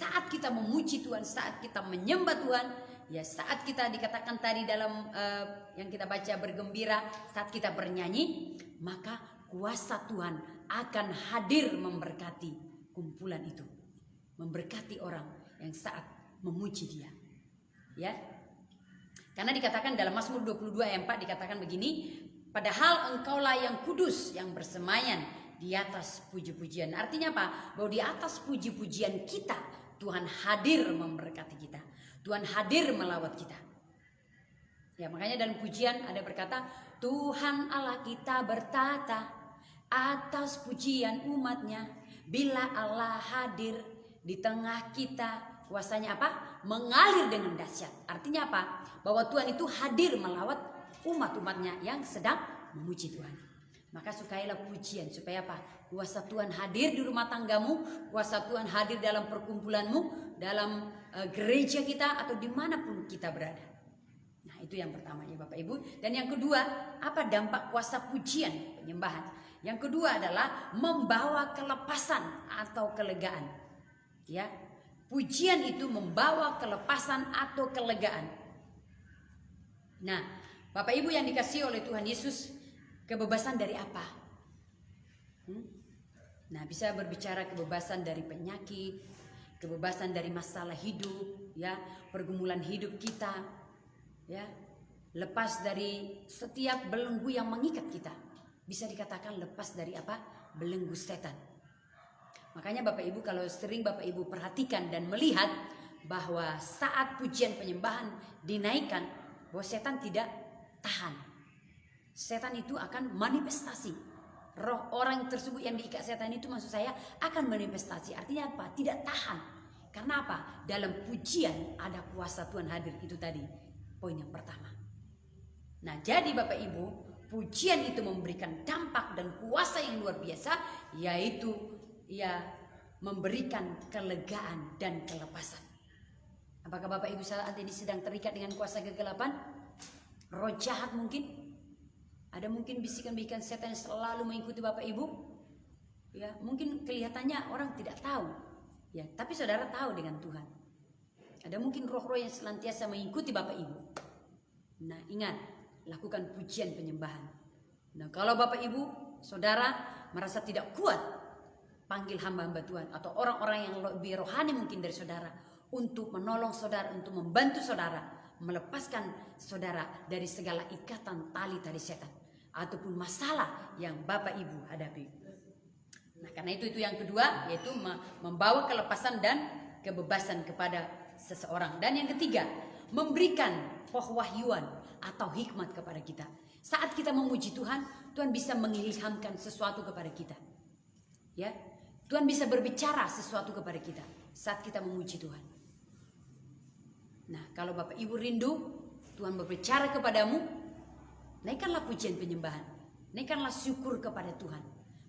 saat kita memuji Tuhan, saat kita menyembah Tuhan, ya saat kita dikatakan tadi dalam yang kita baca bergembira, saat kita bernyanyi, maka kuasa Tuhan akan hadir memberkati kumpulan itu, memberkati orang yang saat memuji Dia. Ya. Karena dikatakan dalam Mazmur 22 ayat 4 dikatakan begini, padahal engkaulah yang kudus yang bersemayan di atas puji-pujian. Artinya apa? Bahwa di atas puji-pujian kita, Tuhan hadir memberkati kita. Tuhan hadir melawat kita. Ya, makanya dalam pujian ada berkata, Tuhan Allah kita bertata atas pujian umatnya. Bila Allah hadir di tengah kita, kuasanya apa? Mengalir dengan dahsyat. Artinya apa? Bahwa Tuhan itu hadir melawat umat-umatnya yang sedang memuji Tuhan. Maka sukailah pujian supaya apa? Kuasa Tuhan hadir di rumah tanggamu, kuasa Tuhan hadir dalam perkumpulanmu, dalam gereja kita atau dimanapun kita berada. Nah, itu yang pertama ya Bapak Ibu. Dan yang kedua, apa dampak kuasa pujian penyembahan? Yang kedua adalah membawa kelepasan atau kelegaan. Ya, pujian itu membawa kelepasan atau kelegaan. Nah, Bapak Ibu yang dikasihi oleh Tuhan Yesus, kebebasan dari apa? Nah, bisa berbicara kebebasan dari penyakit, kebebasan dari masalah hidup, ya, pergumulan hidup kita, ya, lepas dari setiap belenggu yang mengikat kita. Bisa dikatakan lepas dari apa? Belenggu setan. Makanya Bapak Ibu kalau sering Bapak Ibu perhatikan dan melihat bahwa saat pujian penyembahan dinaikkan, bahwa setan tidak tahan. Setan itu akan manifestasi. Roh orang tersebut yang diikat setan itu maksud saya akan manifestasi. Artinya apa? Tidak tahan. Karena apa? Dalam pujian ada kuasa Tuhan hadir. Itu tadi poin yang pertama. Nah, jadi Bapak Ibu, pujian itu memberikan dampak dan kuasa yang luar biasa, yaitu ya memberikan kelegaan dan kelepasan. Apakah Bapak Ibu saat ini sedang terikat dengan kuasa kegelapan? Roh jahat mungkin? Ada mungkin bisikan-bisikan setan yang selalu mengikuti Bapak Ibu. Ya, mungkin kelihatannya orang tidak tahu. Ya, tapi saudara tahu dengan Tuhan. Ada mungkin roh-roh yang senantiasa mengikuti Bapak Ibu. Nah, ingat, lakukan pujian penyembahan. Nah, kalau Bapak Ibu, saudara merasa tidak kuat, panggil hamba-hamba Tuhan atau orang-orang yang lebih rohani mungkin dari saudara untuk menolong saudara, untuk membantu saudara, melepaskan saudara dari segala ikatan tali-tali setan ataupun masalah yang Bapak Ibu hadapi. Nah, karena itu yang kedua, yaitu membawa kelepasan dan kebebasan kepada seseorang. Dan yang ketiga, memberikan pewahyuan atau hikmat kepada kita. Saat kita memuji Tuhan, Tuhan bisa mengilhamkan sesuatu kepada kita. Ya, Tuhan bisa berbicara sesuatu kepada kita saat kita memuji Tuhan. Nah, kalau Bapak Ibu rindu Tuhan berbicara kepadamu, naikkanlah pujian penyembahan, naikkanlah syukur kepada Tuhan.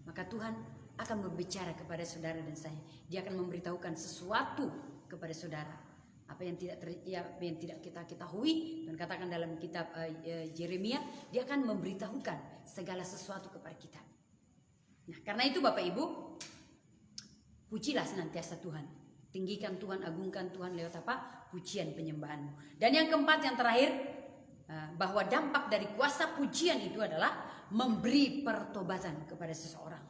Maka Tuhan akan berbicara kepada saudara dan saya. Dia akan memberitahukan sesuatu kepada saudara. Apa yang tidak kita ketahui, dan katakan dalam kitab Yeremia, dia akan memberitahukan segala sesuatu kepada kita. Nah, karena itu Bapak Ibu, pujilah senantiasa Tuhan. Tinggikan Tuhan, agungkan Tuhan lewat apa? Pujian penyembahanmu. Dan yang keempat, yang terakhir, bahwa dampak dari kuasa pujian itu adalah memberi pertobatan kepada seseorang.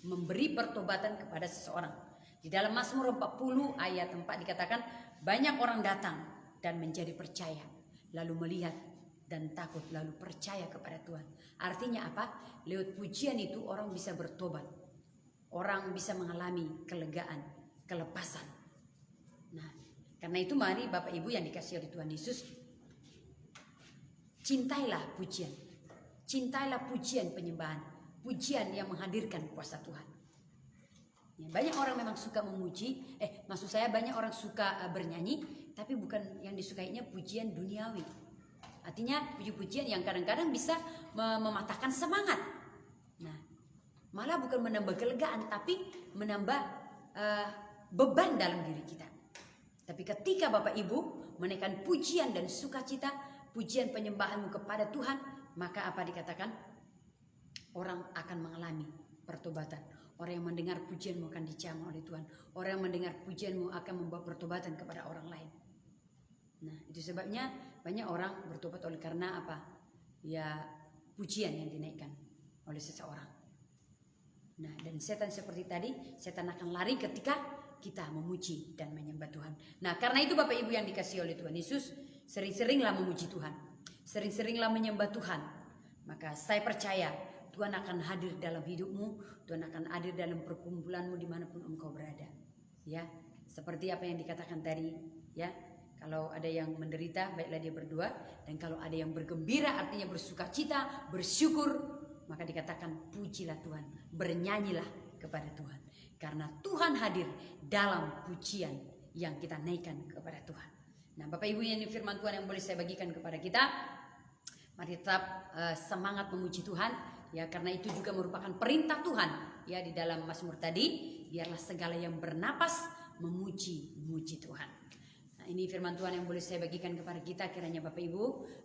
Memberi pertobatan kepada seseorang. Di dalam Mazmur 40 ayat 4 dikatakan, banyak orang datang dan menjadi percaya, lalu melihat dan takut, lalu percaya kepada Tuhan. Artinya apa? Lewat pujian itu orang bisa bertobat. Orang bisa mengalami kelegaan, kelepasan. Nah, karena itu mari Bapak Ibu yang dikasihi oleh Tuhan Yesus, cintailah pujian. Cintailah pujian penyembahan. Pujian yang menghadirkan kuasa Tuhan. Ya, banyak orang memang suka memuji. Maksud saya banyak orang suka bernyanyi. Tapi bukan yang disukainya pujian duniawi. Artinya puji-pujian yang kadang-kadang bisa mematahkan semangat. Nah, malah bukan menambah kelegaan. Tapi menambah beban dalam diri kita. Tapi ketika Bapak Ibu menaikkan pujian dan sukacita, pujian penyembahanmu kepada Tuhan, maka apa dikatakan? Orang akan mengalami pertobatan. Orang yang mendengar pujianmu akan dijamah oleh Tuhan. Orang yang mendengar pujianmu akan membawa pertobatan kepada orang lain. Nah, itu sebabnya banyak orang bertobat oleh karena apa? Ya, pujian yang dinaikkan oleh seseorang. Nah, dan setan seperti tadi, setan akan lari ketika kita memuji dan menyembah Tuhan. Nah, karena itu Bapak Ibu yang dikasihi oleh Tuhan Yesus, sering-seringlah memuji Tuhan. Sering-seringlah menyembah Tuhan. Maka saya percaya Tuhan akan hadir dalam hidupmu, Tuhan akan hadir dalam perkumpulanmu dimanapun engkau berada. Ya, seperti apa yang dikatakan tadi, ya. Kalau ada yang menderita, baiklah dia berdoa. Dan kalau ada yang bergembira, artinya bersuka cita, bersyukur, maka dikatakan pujilah Tuhan, bernyanyilah kepada Tuhan. Karena Tuhan hadir dalam pujian yang kita naikkan kepada Tuhan. Nah, Bapak Ibu, ini firman Tuhan yang boleh saya bagikan kepada kita. Mari tetap semangat memuji Tuhan, ya, karena itu juga merupakan perintah Tuhan, ya, di dalam Mazmur tadi. Biarlah segala yang bernapas memuji Tuhan. Nah, ini firman Tuhan yang boleh saya bagikan kepada kita. Kiranya Bapak Ibu